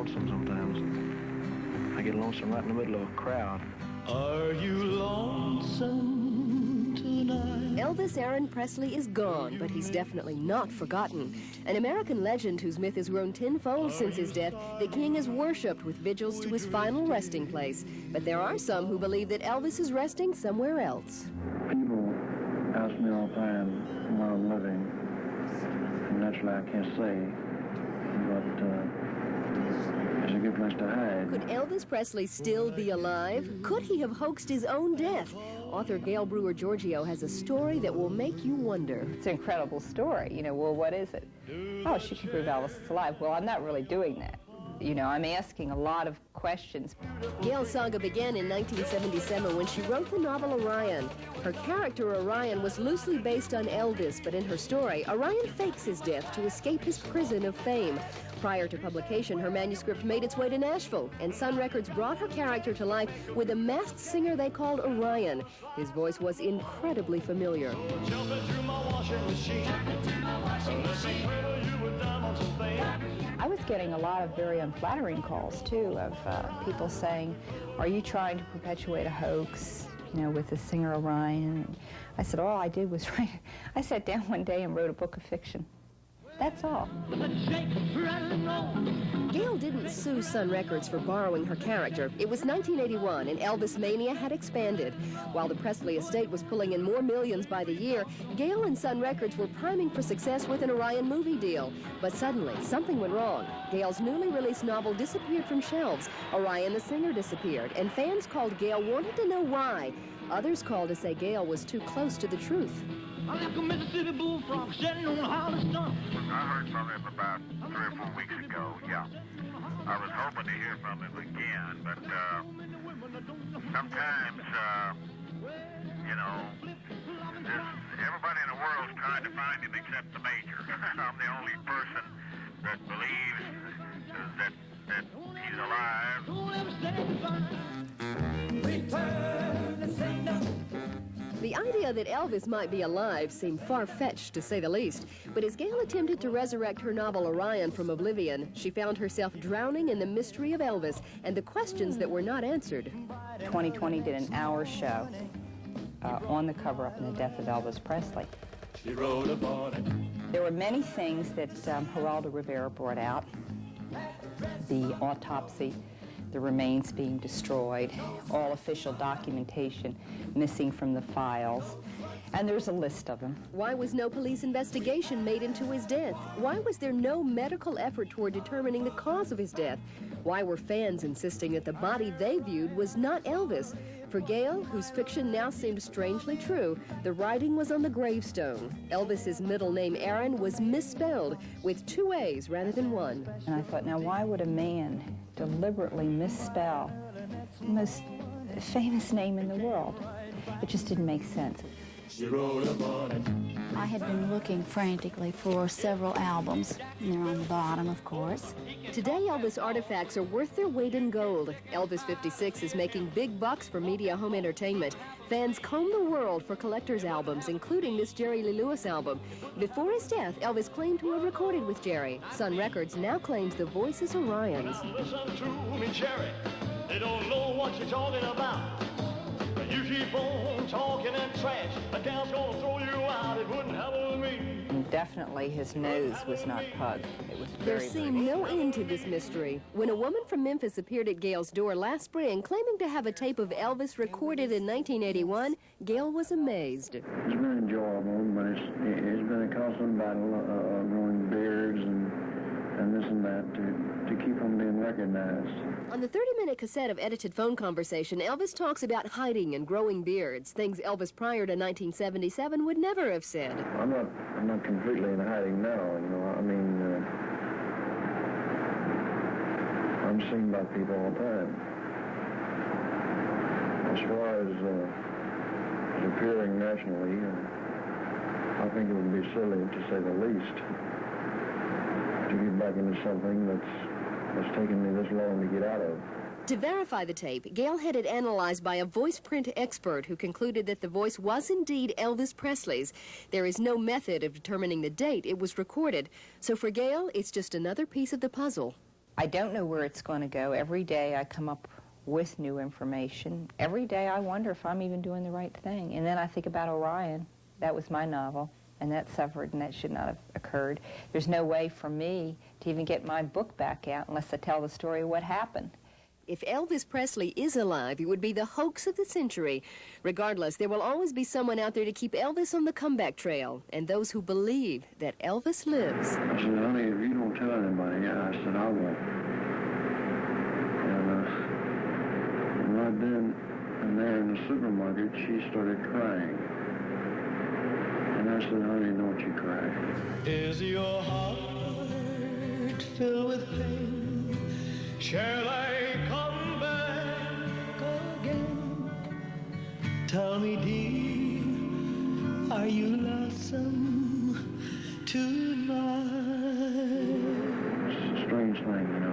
lonesome sometimes. I get lonesome right in the middle of a crowd. Are you lonesome tonight? Elvis Aaron Presley is gone, but he's definitely not forgotten. An American legend whose myth has grown tenfold since his death, the king is worshipped with vigils to his final resting place. But there are some who believe that Elvis is resting somewhere else. People ask me all the time while I'm living, and naturally I can't say, but it's a good place to hide. Could Elvis Presley still be alive? Could he have hoaxed his own death? Author Gail Brewer-Giorgio has a story that will make you wonder. It's an incredible story. You know, well, what is it? Oh, she can prove Elvis is alive. Well, I'm not really doing that. You know, I'm asking a lot of questions. Gail's saga began in 1977 when she wrote the novel Orion. Her character, Orion, was loosely based on Elvis, but in her story, Orion fakes his death to escape his prison of fame. Prior to publication, her manuscript made its way to Nashville, and Sun Records brought her character to life with a masked singer they called Orion. His voice was incredibly familiar. I was getting a lot of very unflattering calls, too, of people saying, are you trying to perpetuate a hoax, you know, with the singer Orion? And I said, all I did was write, I sat down one day and wrote a book of fiction. That's all. Gail didn't sue Sun Records for borrowing her character. It was 1981, and Elvis mania had expanded. While the Presley estate was pulling in more millions by the year, Gail and Sun Records were priming for success with an Orion movie deal. But suddenly, something went wrong. Gail's newly released novel disappeared from shelves. Orion the singer disappeared, and fans called Gail wanted to know why. Others called to say Gail was too close to the truth. I'm like a Mississippi bullfrog sitting on a hollow stump. I heard from him about 3 or 4 weeks ago, yeah. I was hoping to hear from him again, but sometimes, you know, everybody in the world's trying to find him except the major. I'm the only person that believes that he's alive. Return to sender. The idea that Elvis might be alive seemed far-fetched, to say the least. But as Gail attempted to resurrect her novel Orion from oblivion, she found herself drowning in the mystery of Elvis and the questions that were not answered. 2020 did an hour show on the cover-up in the death of Elvis Presley. She wrote about it. There were many things that Geraldo Rivera brought out. The autopsy, the remains being destroyed, all official documentation missing from the files, and there's a list of them. Why was no police investigation made into his death? Why was there no medical effort toward determining the cause of his death? Why were fans insisting that the body they viewed was not Elvis? For Gail, whose fiction now seemed strangely true, the writing was on the gravestone. Elvis's middle name, Aaron, was misspelled with 2 A's rather than 1. And I thought, now why would a man deliberately misspell the most famous name in the world? It just didn't make sense. She wrote about it. I had been looking frantically for several albums. They're on the bottom, of course. Today, Elvis artifacts are worth their weight in gold. Elvis 56 is making big bucks for media home entertainment. Fans comb the world for collector's albums, including this Jerry Lee Lewis album. Before his death, Elvis claimed to have recorded with Jerry. Sun Records now claims the voice is Orion's. Listen to me, Jerry. They don't know what you're talking about. You keep on talking and trash. The gal's gonna throw you out. It wouldn't happen to me. And definitely his nose was not pug. It was There very, seemed no end to this mystery. When a woman from Memphis appeared at Gail's door last spring claiming to have a tape of Elvis recorded in 1981, Gail was amazed. It's been enjoyable, but it's been a constant battle growing beards and this and that to keep from being recognized. On the 30-minute cassette of edited phone conversation, Elvis talks about hiding and growing beards, things Elvis prior to 1977 would never have said. I'm not completely in hiding now, you know. I mean, I'm seen by people all the time. As far as appearing nationally, I think it would be silly, to say the least, to get back into something that's taken me this long to get out of. To verify the tape, Gail had it analyzed by a voice print expert who concluded that the voice was indeed Elvis Presley's. There is no method of determining the date it was recorded. So for Gail, it's just another piece of the puzzle. I don't know where it's going to go. Every day I come up with new information. Every day I wonder if I'm even doing the right thing. And then I think about Orion. That was my novel, and that suffered, and that should not have occurred. There's no way for me to even get my book back out unless I tell the story of what happened. If Elvis Presley is alive, it would be the hoax of the century. Regardless, there will always be someone out there to keep Elvis on the comeback trail, and those who believe that Elvis lives. I said, honey, if you don't tell anybody, I said, I won't. And right then and there in the supermarket, she started crying. And I said, honey, don't you cry. Is your heart filled with pain? Shall I come back again? Tell me, dear, are you lonesome tonight? It's a strange thing, you know.